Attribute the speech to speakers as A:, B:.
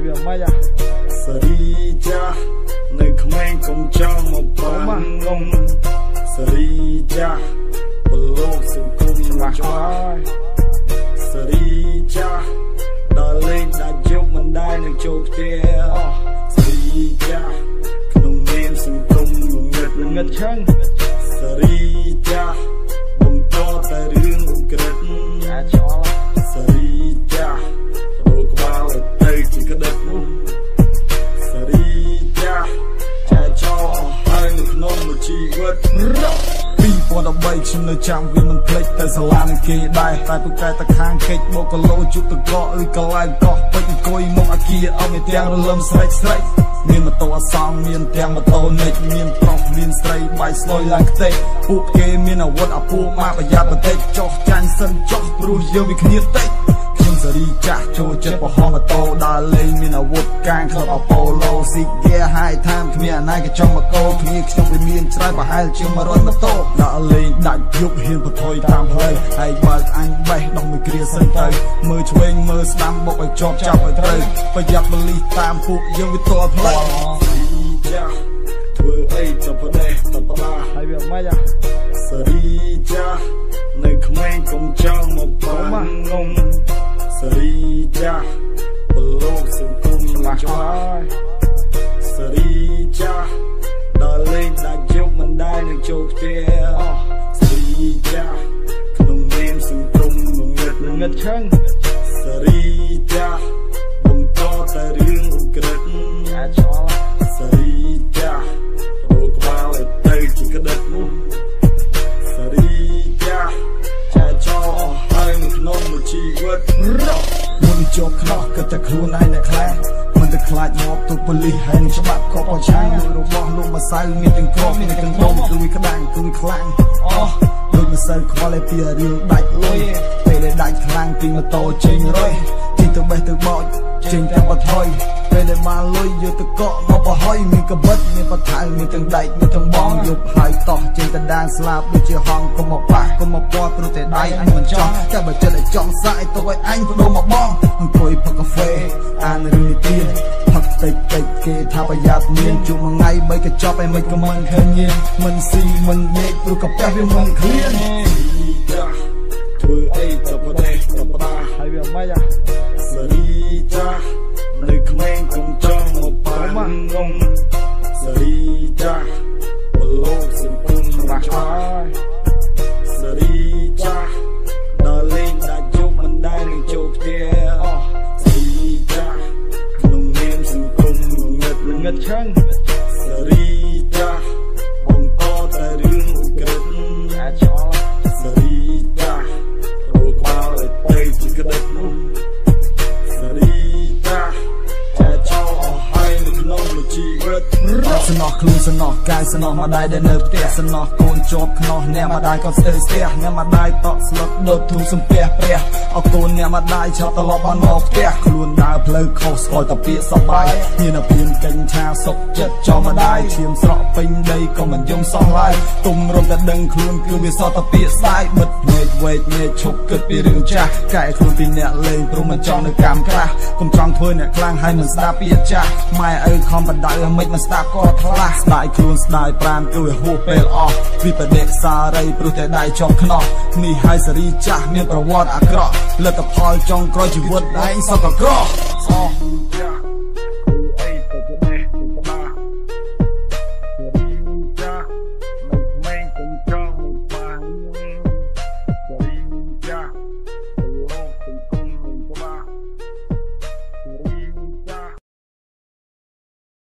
A: វាមិនអា
B: សេរីចាស់នៅក្មេងកុំចង់មកបាងងសេរីចាស់ពលលោកសង្គមច្បាស់ហើយសេរីចាស់ដល់លេងដាច់យប់មិនដែលនឹងចូលផ្ទះសេរីចាស់ក្នុងនាមសង្គមងឹតឆឹងសេរីចាស់បង្កតែរឿងឧក្រិដ្ឋអាចឆ្អល់សេរីចាស់រកក្បាលទៅជាក្តិតសេរីចាស់ចាចោលអស់ហើយនៅក្នុងមួយជីវិត2013ខ្ញុំនៅចាំវាមិនភ្លេចទៅសាលានឹងគេដែរតែពូកែតខាងកិច្ចមកកលោជុកតកឬកន្លែងកោះពេជ្រអង្គុយមកអាគារអត់មានទាំងរលឹមស្រេចមានម៉ូតូអសងមានទាំងម៉ូតូនិចមានប្រុសមានស្រីបាយស្លុយឡើងខ្ទេចពួកគេមានអាវុធអាពួកមកប្រយ័ត្នបន្តិចចោះចាញ់សិនចោះព្រោះយើងវាគ្នាតិចខ្ញុំសេរីចាស់ចូលចិត្តបោះម៉ូតូដើរលេងមានអាវុធកាងក្លឹបអប៉ូឡូស៊ីហ្គាហើយថែមគ្មានអាណាក៏ចង់មកកោគ្នាខ្ញុំវាមានច្រើនប្រហែលជា100ម៉ូតូដើរលេងដាច់យប់ហ៊ានបថុយតាមផ្លូវហើយបើកអញបេះដោះមួយគ្រាសិនទៅមើលឆ្វេងមើលស្ដាំបុកឲ្យជាប់ចាប់ឲ្យត្រូវប្រយ័ត្នបលិសតាមពួកយើងវាទាល់ផ្លូវចាស់ធ្វើអីទៅប្រទេសទៅផ្លាហើយវាមិនអាសេរីចាស់នៅក្មេងកុំចង់មកបាងងសេរីចាស់ពលលោកសង្គមច្បាស់ហើយសេរីចាស់ដល់លេងដាច់យប់មិនដែលនឹងចូលផ្ទះសេរីចាស់ក្នុងនាមសង្គមងឹតឆឹងសេរីចាស់បង្កតែរឿងឧក្រិដ្ឋអាចឆ្អល់សេរីចាស់រកក្បាលទៅជាក្តិតសេរីចាស់ចាចោលអស់ហើយនៅក្នុងមួយជីវិតមុនជាប់ខ្នោះគិតតែខ្លួនឯងអ្នកខ្លាំងមិនទៅខ្លាចមកទូប៉ូលីសហើយនឹងច្បាប់ក៏ប្រឆាំងរបស់លោកម្សៅមានទាំងក្របមានទាំងដុំគឺវាក្តាំងគឺវាខ្លាំងដូចម្សៅខ្វល់ឯពីរឿងដាច់លុយពេលដែលដាច់ខ្លាំងពីម៉ូតូចេញរុយចេញទៅបេះទៅបោចចេញតែបថុយពេលដែលបានលុយយកទៅកក់មកបរហើយមានកបិតមានបថៅមានទាំងដែកមានទាំងបងយប់ហើយតោះចេញទៅដានស្លាប់ដូចជាហងកុំមកប៉ះកុំមកពាត់ព្រោះតែដៃអញមិនចង់តែបើចិត្តឲ្យចង់សាយទៅឲ្យអញបដូរមកបងអង្គុយផឹកកាហ្វេអានរឿងនិទានផឹកតិចគេថាប្រយ័ត្នមានជួបមួយថ្ងៃបីកញ្ចប់ឯមិនក៏មិនឃើញញៀនមិនស៊ីមិនដេកព្រោះកាពះវាមិនឃ្លានធ្វើអីទៅប្រទេសទៅផ្ដាហើយវាមិនអាសេរីចាស់នៅក្មេងកុំចង់មកបាងងសេរីចាស់ពលលោកសង្គមច្បាស់ហើយសេរីចាស់ដល់លេងដាច់យប់មិនដែលនឹងចូលផ្ទះសេរីចាស់ក្នុងនាមសង្គមងឹតឆឹងសេរីចាស់បង្កតែរឿងឧក្រិដ្ឋអាចឆ្អល់សេរីចាស់រកក្បាលទៅជាក្តិតសេរីចាស់ចាចោលអស់ហើយនៅក្នុងមួយជីវិតសំណោះខ្លួនសំណោះកាយសំណោះម្ដាយដែលនៅផ្ទះសំណោះកូនជាប់ខ្នោះអ្នកម្ដាយក៏ស្ទើរស្ទះអ្នកម្ដាយតក់ស្លុតដុតធូរសំពះព្រះអរគុណអ្នកម្ដាយឆាប់ត្រឡប់បានមកផ្ទះខ្លួនដើរផ្លូវខុសស្គាល់តែពាក្យសប្បាយមានអាភិនកញ្ឆាសុកចិត្តចោលម្ដាយឈាមស្រក់ពេញដីក៏មិនយំសោះឡើយទុំរំតែដឹងខ្លួនគឺវាសតតែពាក្យស្ដាយបិទភ្នែកវែកញែកឈប់គិតពីរឿងចាស់កែខ្លួនពីអ្នកលេងព្រមមិនចង់នៅកម្មក្រាស់កុំចង់ធ្វើអ្នកខ្លាំងហើយមិនស្ដាប់ពាក្យចាស់ម៉ែឪខំបដៅមិនមិនស្ដាប់ក៏ខ្លាស់ស្ដាយខ្លួនស្ដាយប្រាណគឺហួសពេលអស់វិបដិសារីព្រោះតែដៃជាប់ខ្នោះនេះហើយសេរីចាស់មានប្រវត្តិអាក្រក់លទ្ធផលចុងក្រោយជីវិតឯងសក់ក៏ក្រក់